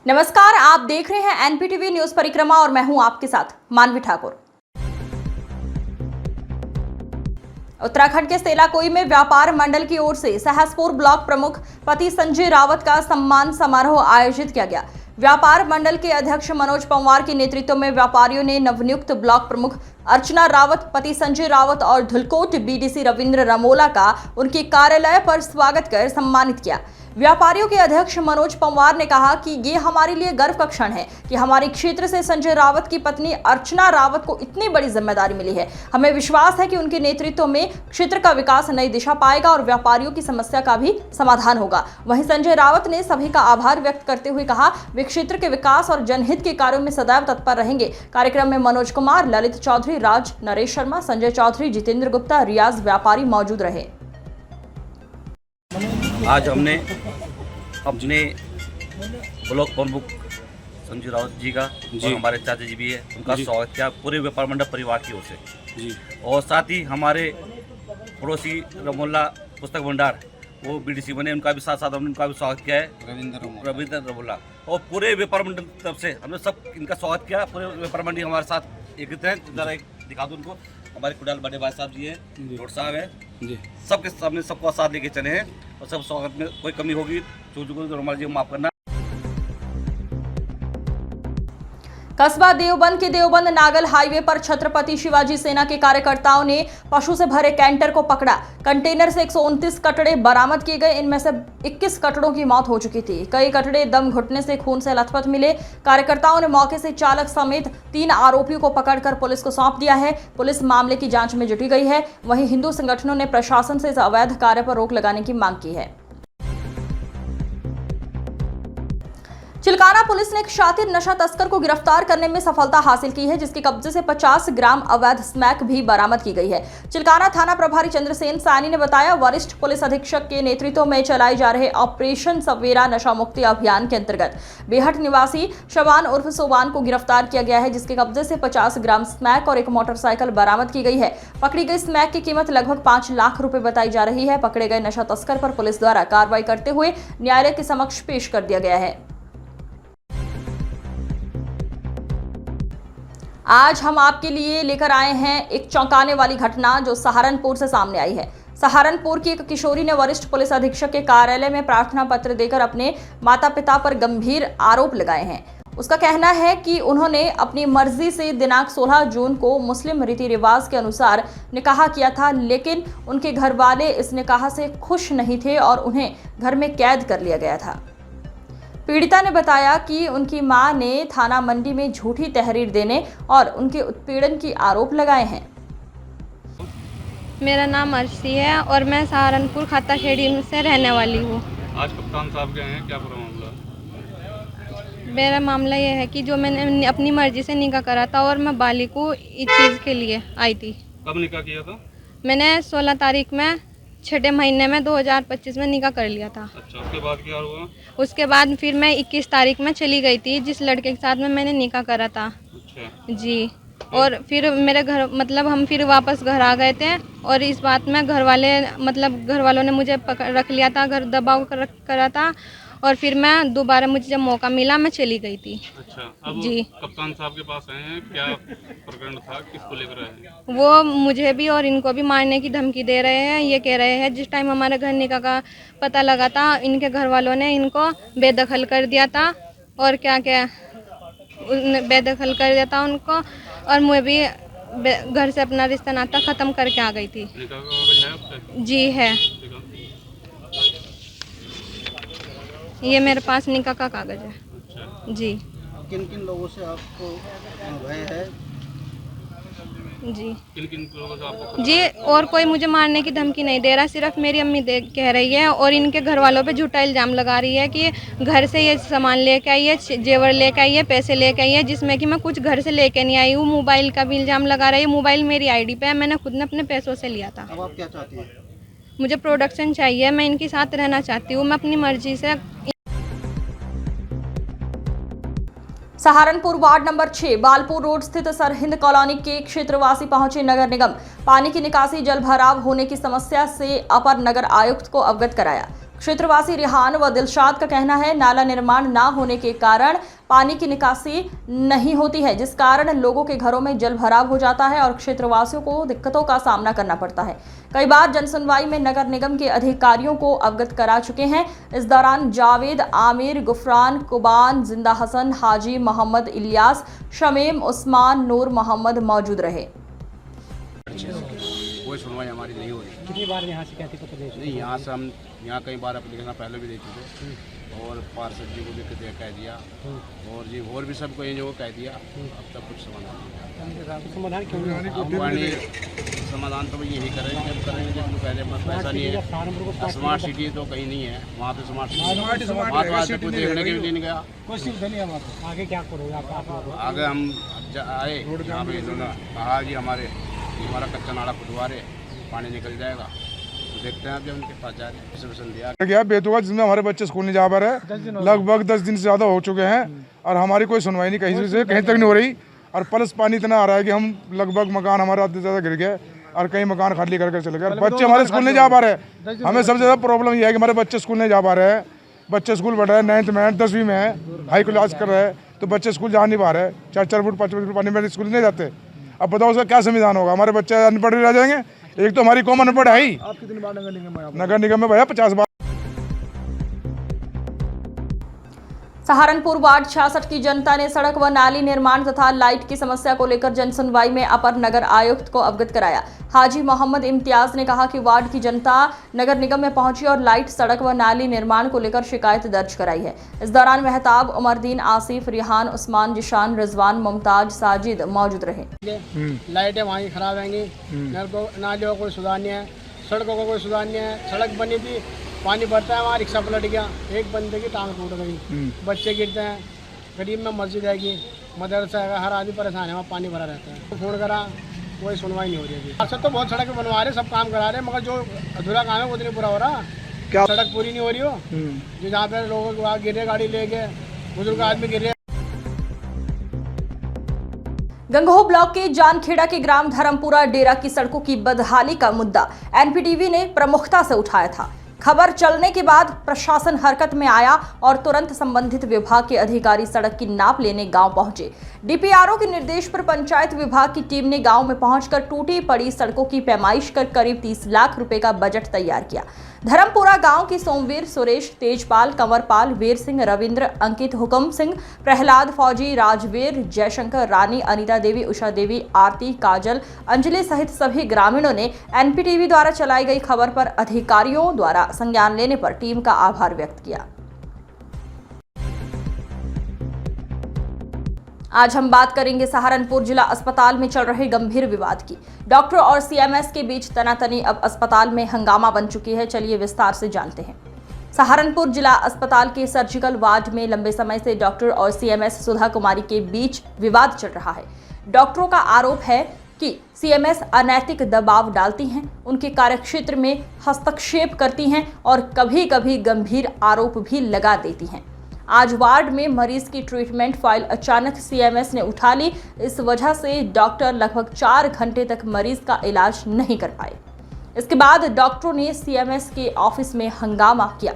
नमस्कार, आप देख रहे हैं एनपीटीवी न्यूज परिक्रमा और मैं हूं आपके साथ मानवी ठाकुर। उत्तराखंड के सेलाकोई में व्यापार मंडल की ओर से सहसपुर ब्लॉक प्रमुख पति संजय रावत का सम्मान समारोह आयोजित किया गया। व्यापार मंडल के अध्यक्ष मनोज पंवार के नेतृत्व में व्यापारियों ने नवनियुक्त ब्लॉक प्रमुख अर्चना रावत, पति संजय रावत और धुलकोट बीडीसी रविंद्र रमोला का उनके कार्यालय पर स्वागत कर सम्मानित किया। व्यापारियों के अध्यक्ष मनोज पंवार ने कहा कि ये हमारे लिए गर्व का क्षण है कि हमारे क्षेत्र से संजय रावत की पत्नी अर्चना रावत को इतनी बड़ी जिम्मेदारी मिली है। हमें विश्वास है कि उनके नेतृत्व में क्षेत्र का विकास नई दिशा पाएगा और व्यापारियों की समस्या का भी समाधान होगा। वहीं संजय रावत ने सभी का आभार व्यक्त करते हुए कहा वे क्षेत्र के विकास और जनहित के कार्यों में सदैव तत्पर रहेंगे। कार्यक्रम में मनोज कुमार, ललित चौधरी, राज, नरेश शर्मा, संजय चौधरी, जितेंद्र गुप्ता, रियाज व्यापारी मौजूद रहे। आज हमने अपने ब्लॉक प्रमुख संजय रावत जी का और हमारे चाचा जी भी है, उनका स्वागत किया पूरे व्यापार मंडल परिवार की ओर से जी। और साथ ही हमारे पड़ोसी रमोला पुस्तक भंडार वो बीडीसी बने, उनका भी साथ साथ हमने उनका भी स्वागत किया है, रविंद्र रमोला। और पूरे व्यापार मंडल की तरफ से हमने सब इनका स्वागत किया। पूरे व्यापार मंडल हमारे साथ एकत्रित हैं। जरा एक दिखा दो उनको। हमारे कुडाल बड़े भाई साहब जी हैं, रोड साहब हैं जी, सबके सामने सबको साथ लेके चले हैं। और सब स्वागत में कोई कमी होगी तो हमारे जी माफ करना। कस्बा देवबंद के देवबंद नागल हाईवे पर छत्रपति शिवाजी सेना के कार्यकर्ताओं ने पशु से भरे कैंटर को पकड़ा। कंटेनर से 129 कटड़े बरामद किए गए। इनमें से 21 कटड़ों की मौत हो चुकी थी। कई कटड़े दम घुटने से खून से लथपथ मिले। कार्यकर्ताओं ने मौके से चालक समेत 3 आरोपियों को पकड़कर पुलिस को सौंप दिया है। पुलिस मामले की जांच में जुटी गई है। वहीं हिंदू संगठनों ने प्रशासन से इस अवैध कार्य पर रोक लगाने की मांग की है। चिलकाना पुलिस ने एक शातिर नशा तस्कर को गिरफ्तार करने में सफलता हासिल की है, जिसके कब्जे से 50 ग्राम अवैध स्मैक भी बरामद की गई है। चिलकाना थाना प्रभारी चंद्रसेन सानी ने बताया, वरिष्ठ पुलिस अधीक्षक के नेतृत्व में चलाए जा रहे ऑपरेशन सवेरा नशा मुक्ति अभियान के अंतर्गत बेहट निवासी शबान उर्फ सोबान को गिरफ्तार किया गया है, जिसके कब्जे से 50 ग्राम स्मैक और एक मोटरसाइकिल बरामद की गई है। पकड़ी गई स्मैक की कीमत लगभग 5 लाख रुपए बताई जा रही है। पकड़े गए नशा तस्कर पर पुलिस द्वारा कार्रवाई करते हुए न्यायालय के समक्ष पेश कर दिया गया है। आज हम आपके लिए लेकर आए हैं एक चौंकाने वाली घटना जो सहारनपुर से सामने आई है। सहारनपुर की एक किशोरी ने वरिष्ठ पुलिस अधीक्षक के कार्यालय में प्रार्थना पत्र देकर अपने माता पिता पर गंभीर आरोप लगाए हैं। उसका कहना है कि उन्होंने अपनी मर्जी से दिनांक 16 जून को मुस्लिम रीति रिवाज के अनुसार निकाह किया था, लेकिन उनके घर वाले इस निकाह से खुश नहीं थे और उन्हें घर में कैद कर लिया गया था। पीड़िता ने बताया कि उनकी मां ने थाना मंडी में झूठी तहरीर देने और उनके उत्पीड़न की आरोप लगाए हैं। मेरा नाम अर्शी है और मैं सहारनपुर खाता खेड़ी से रहने वाली हूँ। आज कप्तान साहब गए हैं, क्या पूरा मामला? मेरा मामला यह है कि जो मैंने अपनी मर्जी से निकाह करा था और मैं बाली को इस चीज़ के लिए आई थी। कब निकाह किया था? मैंने 16 तारीख में 6 महीने में 2025 में निकाह कर लिया था। अच्छा, उसके बाद क्या हुआ? उसके बाद फिर मैं 21 तारीख में चली गई थी जिस लड़के के साथ में मैंने निकाह करा था। अच्छा जी। और फिर मेरे घर मतलब हम फिर वापस घर आ गए थे और इस बात में घर वालों ने मुझे पकड़ रख लिया था, घर दबाव करा था और फिर मैं दोबारा मुझे जब मौका मिला मैं चली गई थी। अच्छा, अब जी। कप्तान साहब के पास आए हैं, क्या प्रकरण था, किसको लेकर आए हैं? वो मुझे भी और इनको भी मारने की धमकी दे रहे हैं। ये कह रहे हैं जिस टाइम हमारे घर निकाह का पता लगा था इनके घर वालों ने इनको बेदखल कर दिया था और क्या क्या बेदखल कर दिया था उनको, और मैं भी घर से अपना रिश्ता नाता ख़त्म करके आ गई थी। निकाह का कागज है आपके? जी है, ये मेरे पास निकाह का कागज है। अच्छा। जी। किन किन लोगों से आपको भय है? जी किन किन लोगों से आपको? जी, और कोई मुझे मारने की धमकी नहीं दे रहा, सिर्फ मेरी अम्मी कह रही है और इनके घर वालों पे झूठा इल्ज़ाम लगा रही है कि घर से ये सामान लेके आई है, जेवर लेके आई है, पैसे लेके आई है, जिसमें कि मैं कुछ घर से लेके नहीं आई हूँ। मोबाइल का भी इल्ज़ाम लगा रही है। मोबाइल मेरी आईडी पे है, मैंने खुद ने अपने पैसों से लिया था। अब आप क्या चाहती हैं? मुझे प्रोडक्शन चाहिए, मैं इनके साथ रहना चाहती हूँ, मैं अपनी मर्जी से। Saharanpur ward number 6 Balpur road स्थित सरहिंद कॉलोनी के क्षेत्रवासी पहुंचे नगर निगम। पानी की निकासी जल भराव होने की समस्या से अपर नगर आयुक्त को अवगत कराया। क्षेत्रवासी रिहान व दिलशाद का कहना है नाला निर्माण न होने के कारण पानी की निकासी नहीं होती है, जिस कारण लोगों के घरों में जल भराव हो जाता है और क्षेत्रवासियों को दिक्कतों का सामना करना पड़ता है। कई बार जनसुनवाई में नगर निगम के अधिकारियों को अवगत करा चुके हैं। इस दौरान जावेद, आमिर, गुफरान, कुबान, जिंदा हसन, हाजी मोहम्मद, इलियास, शमीम, उस्मान, नूर मोहम्मद मौजूद रहे। कोई सुनवाई हमारी नहीं हो रही। कितनी बार यहाँ से कहती पत्र नहीं, यहाँ से हम यहाँ कई बार एप्लीकेशन पहले भी दे चुके और पार्षद जी को भी कह दिया और जी और भी सबको ये जो कह दिया, अब तक कुछ समाधान नहीं। समाधान क्यों नहीं? पानी समाधान तो यही करेंगे जब पहले पैसा नहीं है। स्मार्ट सिटी तो कहीं नहीं है, वहाँ पे स्मार्ट सिटी कोई देखने के लिए नहीं गया। कोई सुविधा नहीं है वहाँ पे। आगे क्या करोगे आप? आगे हम आए यहाँ पे इन्होंने कहा जी हमारा कच्चा नाला खुदवा रहे, पानी निकल जाएगा, तो देखते हैं अभी उनके पास जा रहे हैं। गया बेतुका जिसमें हमारे बच्चे स्कूल नहीं जा पा रहे, लगभग 10 दिन से ज़्यादा हो चुके हैं और हमारी कोई सुनवाई नहीं कहीं से कहीं तक नहीं हो रही। और प्लस पानी इतना आ रहा है कि हम लगभग मकान हमारा आधे से ज़्यादा गिर गए और कई मकान खाली कर चले गए। बच्चे हमारे स्कूल नहीं जा पा रहे। हमें सबसे ज़्यादा प्रॉब्लम यह है कि हमारे बच्चे स्कूल नहीं जा पा रहे हैं। बच्चे स्कूल बढ़ रहे हैं, 9th में 10वीं में है, हाई क्लास कर रहे हैं, तो बच्चे स्कूल जा नहीं पा रहे। 4-4 फुट 5 फुट पानी में स्कूल नहीं जाते। अब बताओ उसका क्या संविधान होगा? हमारे बच्चे अनपढ़ रह जाएंगे। एक तो हमारी कौम अनपढ़ है ही। आप कितनी बार नगर निगम में भैया 50 बार। सहारनपुर वार्ड 66 की जनता ने सड़क व नाली निर्माण तथा लाइट की समस्या को लेकर जनसुनवाई में अपर नगर आयुक्त को अवगत कराया। हाजी मोहम्मद इम्तियाज ने कहा कि वार्ड की जनता नगर निगम में पहुंची और लाइट, सड़क व नाली निर्माण को लेकर शिकायत दर्ज कराई है। इस दौरान मेहताब, उमरदीन, आसिफ, रिहान, उस्मान, जिशान, रिजवान, मुमताज, साजिद मौजूद रहे। लाइटें वहाँ खराब हैंगी, नालियों का कोई सुधार नहीं है, सड़कों का कोई सुधार नहीं है। सड़क बनी थी, पानी भरता है, वहाँ रिक्शा पलट गया, एक बंदे की टांग टूट गई, बच्चे गिरते हैं। गरीब में मस्जिद हैगी, मदरसा है, हर आदमी परेशान है, वहाँ पानी भरा रहता है। तो फोन करा, कोई सुनवाई नहीं हो रही है। अक्सर तो बहुत सड़क बनवा रहे, सब काम करा रहे, मगर जो अधूरा काम है वो नहीं पूरा हो रहा। क्या सड़क पूरी नहीं हो रही हो, जो जहाँ पे लोग वहाँ गिरे, गाड़ी ले गए, बुजुर्ग आदमी गिरे। गंगोह ब्लॉक के जानखेड़ा के ग्राम धर्मपुरा डेरा की सड़कों की बदहाली का मुद्दा एनपीटीवी ने प्रमुखता से उठाया था। खबर चलने के बाद प्रशासन हरकत में आया और तुरंत संबंधित विभाग के अधिकारी सड़क की नाप लेने गांव पहुंचे। डीपीआरओ के निर्देश पर पंचायत विभाग की टीम ने गांव में पहुंचकर टूटी पड़ी सड़कों की पैमाइश कर करीब 30 लाख रुपए का बजट तैयार किया। धर्मपुरा गांव की सोमवीर, सुरेश, तेजपाल, कंवरपाल, वीर सिंह, रविंद्र, अंकित, हुकम सिंह, प्रहलाद, फौजी, राजवीर, जयशंकर, रानी, अनीता देवी, उषा देवी, आरती, काजल, अंजलि सहित सभी ग्रामीणों ने एनपीटीवी द्वारा चलाई गई खबर पर अधिकारियों द्वारा संज्ञान लेने पर टीम का आभार व्यक्त किया। आज हम बात करेंगे सहारनपुर जिला अस्पताल में चल रहे गंभीर विवाद की। डॉक्टर और सीएमएस के बीच तनातनी अब अस्पताल में हंगामा बन चुकी है। चलिए विस्तार से जानते हैं। सहारनपुर जिला अस्पताल के सर्जिकल वार्ड में लंबे समय से डॉक्टर और सीएमएस सुधा कुमारी के बीच विवाद चल रहा है। डॉक्टरों का आरोप है कि सीएमएस अनैतिक दबाव डालती हैं, उनके कार्यक्षेत्र में हस्तक्षेप करती हैं और कभी कभी गंभीर आरोप भी लगा देती हैं। आज वार्ड में मरीज की ट्रीटमेंट फाइल अचानक सीएमएस ने उठा ली। इस वजह से डॉक्टर लगभग 4 घंटे तक मरीज का इलाज नहीं कर पाए। इसके बाद डॉक्टरों ने सीएमएस के ऑफिस में हंगामा किया।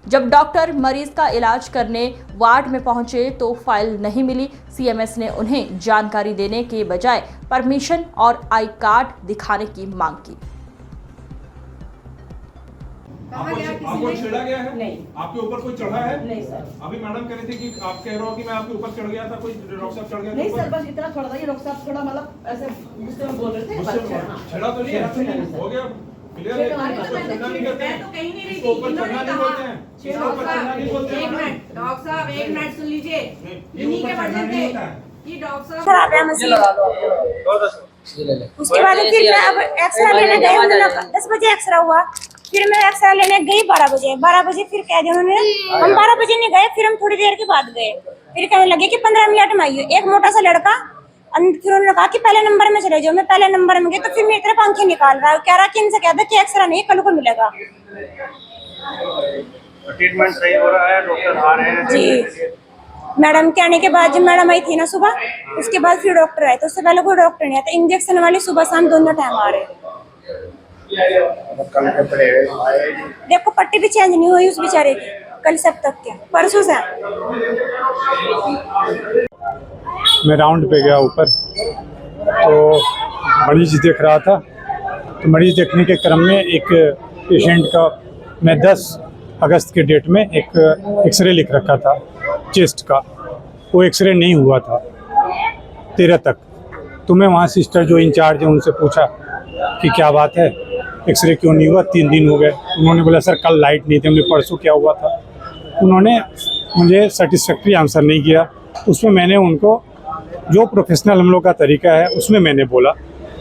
जब डॉक्टर मरीज का इलाज करने वार्ड में पहुंचे तो फाइल नहीं मिली। सीएमएस ने उन्हें जानकारी देने के बजाय परमिशन और आई कार्ड दिखाने की मांग की। आपको छेड़ा गया है? नहीं। आपके ऊपर कोई चढ़ा है? नहीं सर। अभी मैडम कह रही थी कि आप कह रहे हो कि मैं आपके ऊपर चढ़ गया था, कोई डॉक्टर साहब चढ़ गया था? नहीं सर, बस इतना थोड़ा था, ये डॉक्टर साहब थोड़ा मतलब ऐसे गुस्से में बोल रहे थे। छेड़ा तो नहीं है? हो गया क्लियर है। चढ़ना नहीं कहते हैं, इसको ऊपर चढ़ना नहीं बोलते हैं, इसको ऊपर चढ़ना नहीं बोलते हैं। एक मिनट डॉक्टर साहब, एक मिनट सुन लीजिए। इन्हीं के वर्जन थे कि डॉक्टर साहब उसके बाद फिर मैं अब एक्सरा लेने गए, 10 बजे एक्सरा हुआ। फिर मैं एक्सरा लेने गई 12 बजे फिर कह दिया उन्होंने। हम 12 बजे नहीं गए, फिर हम थोड़ी देर के बाद गए। फिर कहने लगे कि 15 मिनट में आइए। एक मोटा सा लड़का, फिर उन्होंने कहा कि पहले नंबर में चले जाओ। मैं पहले नंबर में गई तो फिर मेरी तरफ आंखें निकाल रहा है, कह रहा कि इनसे कह दो कि एक्सरा नहीं, कल को मिलेगा। ट्रीटमेंट सही हो रहा है, डॉक्टर आ रहे हैं जी। मैडम के आने के बाद जब मैडम आई थी ना सुबह, उसके बाद फिर डॉक्टर आए, तो उससे पहले कोई डॉक्टर नहीं आया था। इंजेक्शन वाले सुबह शाम दोनों टाइम आ रहे। देखो पट्टी भी चेंज नहीं हुई उस बेचारे की, कल सब तक के परसों से। मैं राउंड पे गया ऊपर, तो मरीज देख रहा था। तो मरीज देखने के क्रम में एक पेशेंट का मैं 10 अगस्त के डेट में एक एक्सरे लिख रखा था चेस्ट का, वो एक्सरे नहीं हुआ था 13 तक। तो मैं वहाँ सिस्टर जो इंचार्ज है उनसे पूछा कि क्या बात है, एक्सरे क्यों नहीं हुआ, 3 दिन हो गए। उन्होंने बोला सर कल लाइट नहीं थी, हमने परसों क्या हुआ था। उन्होंने मुझे सेटिस्फैक्ट्री आंसर नहीं किया। उसमें मैंने उनको जो प्रोफेशनल हम लोग का तरीका है उसमें मैंने बोला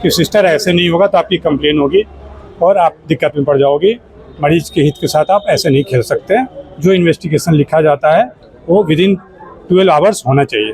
कि सिस्टर ऐसे नहीं होगा तो आपकी कंप्लेन होगी और आप दिक्कत में पड़ जाओगी। मरीज के हित के साथ आप ऐसे नहीं खेल सकते। जो इन्वेस्टिगेशन लिखा जाता है वो विदिन 12 आवर्स होना चाहिए।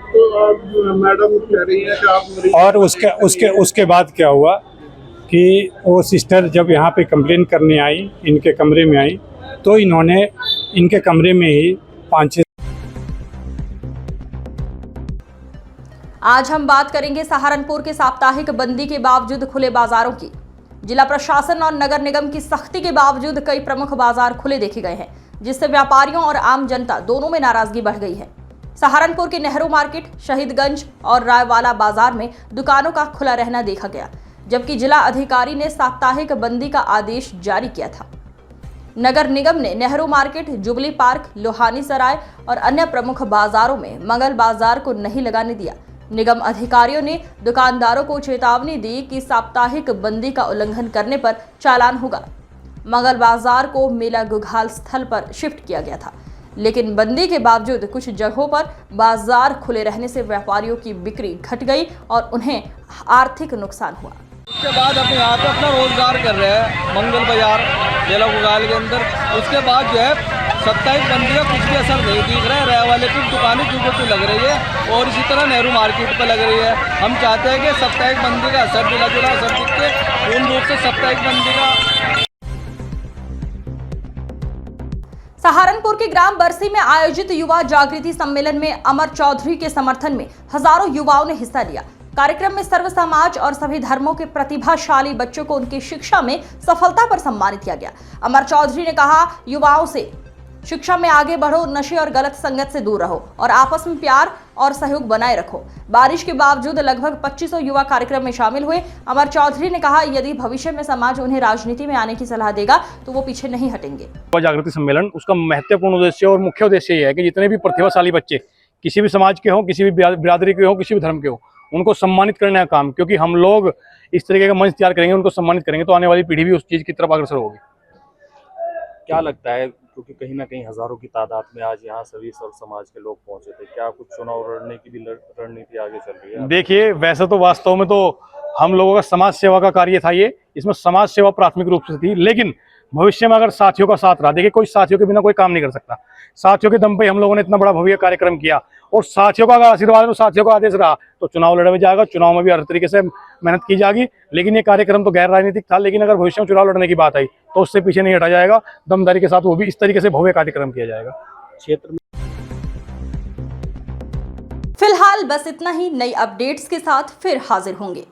तो मैडम कह रही है कि आप और उसके बाद क्या हुआ कि वो सिस्टर जब यहाँ पे कंप्लेन करने आई, इनके कमरे में आई, तो इन्होंने इनके कमरे में ही 5-6। आज हम बात करेंगे सहारनपुर के साप्ताहिक बंदी के बावजूद खुले बाजारों की। जिला प्रशासन और नगर निगम की सख्ती के बावजूद कई प्रमुख बाजार खुले देखे गए हैं, जिससे व्यापारियों और आम जनता दोनों में नाराजगी बढ़ गई है। सहारनपुर के नेहरू मार्केट, शहीदगंज और रायवाला बाजार में दुकानों का खुला रहना देखा गया, जबकि जिला अधिकारी ने साप्ताहिक बंदी का आदेश जारी किया था। नगर निगम ने Nehru Market, Jubilee Park, Lohani Sarai और अन्य प्रमुख बाजारों में मंगल बाजार को नहीं लगाने दिया। निगम अधिकारियों ने दुकानदारों को चेतावनी दी कि साप्ताहिक बंदी का उल्लंघन करने पर चालान होगा। मंगल बाजार को मेला गुघाल स्थल पर शिफ्ट किया गया था, लेकिन बंदी के बावजूद कुछ जगहों पर बाजार खुले रहने से व्यापारियों की बिक्री घट गई और उन्हें आर्थिक नुकसान हुआ। उसके बाद अपने यहाँ पे अपना रोजगार कर रहे हैं मंगल बाजार मेला गुघाल के अंदर। उसके बाद जो है साप्ताहिक बंदी का कुछ भी असर नहीं दिख रहा है। रह वाले की दुकानें जगह पे लग रही है और इसी तरह नेहरू मार्केट पे लग रही है। हम चाहते हैं कि साप्ताहिक बंदी का असर मिला जुला असर दिख के पूर्ण रूप से साप्ताहिक बंदी का। सहारनपुर के ग्राम बरसी में आयोजित युवा जागृति सम्मेलन में अमर चौधरी के समर्थन में हजारों युवाओं ने हिस्सा लिया। कार्यक्रम में सर्व समाज और सभी धर्मों के प्रतिभाशाली बच्चों को उनकी शिक्षा में सफलता पर सम्मानित किया गया। अमर चौधरी ने कहा, युवाओं से शिक्षा में आगे बढ़ो, नशे और गलत संगत से दूर रहो और आपस में प्यार और सहयोग बनाए रखो। बारिश के बावजूद लगभग 2500 युवा कार्यक्रम में शामिल हुए। अमर चौधरी ने कहा, यदि भविष्य में समाज उन्हें राजनीति में आने की सलाह देगा तो वो पीछे नहीं हटेंगे। युवा जागृति सम्मेलन उसका महत्वपूर्ण उद्देश्य और मुख्य उद्देश्य ये है कि जितने भी प्रतिभाशाली बच्चे किसी भी समाज के हों, किसी भी बिरादरी के हों, किसी भी धर्म के हों, उनको सम्मानित करने का काम, क्योंकि हम लोग इस तरीके का मंच तैयार करेंगे, उनको सम्मानित करेंगे तो आने वाली पीढ़ी भी उस चीज़ की तरफ अग्रसर होगी। क्या लगता है, क्योंकि कहीं ना कहीं हजारों की तादाद में आज यहाँ सभी सर्व समाज के लोग पहुंचे थे, क्या कुछ चुनाव लड़ने की भी रणनीति आगे चल रही है? देखिए, वैसे तो वास्तव में तो हम लोगों का समाज सेवा का कार्य था, ये इसमें समाज सेवा प्राथमिक रूप से थी, लेकिन भविष्य में अगर साथियों का साथ रहा, देखिए कोई साथियों के बिना कोई काम नहीं कर सकता। साथियों के दम पे हम लोगों ने इतना बड़ा भव्य कार्यक्रम किया और साथियों का अगर आशीर्वाद और साथियों का आदेश रहा तो चुनाव लड़ा जाएगा। चुनाव में भी हर तरीके से मेहनत की जाएगी, लेकिन ये कार्यक्रम तो गैर राजनीतिक था, लेकिन अगर भविष्य में चुनाव लड़ने की बात आई तो उससे पीछे नहीं हटा जाएगा। दमदारी के साथ वो भी इस तरीके से भव्य कार्यक्रम किया जाएगा क्षेत्र में। फिलहाल बस इतना ही। नई अपडेट्स के साथ फिर हाजिर होंगे।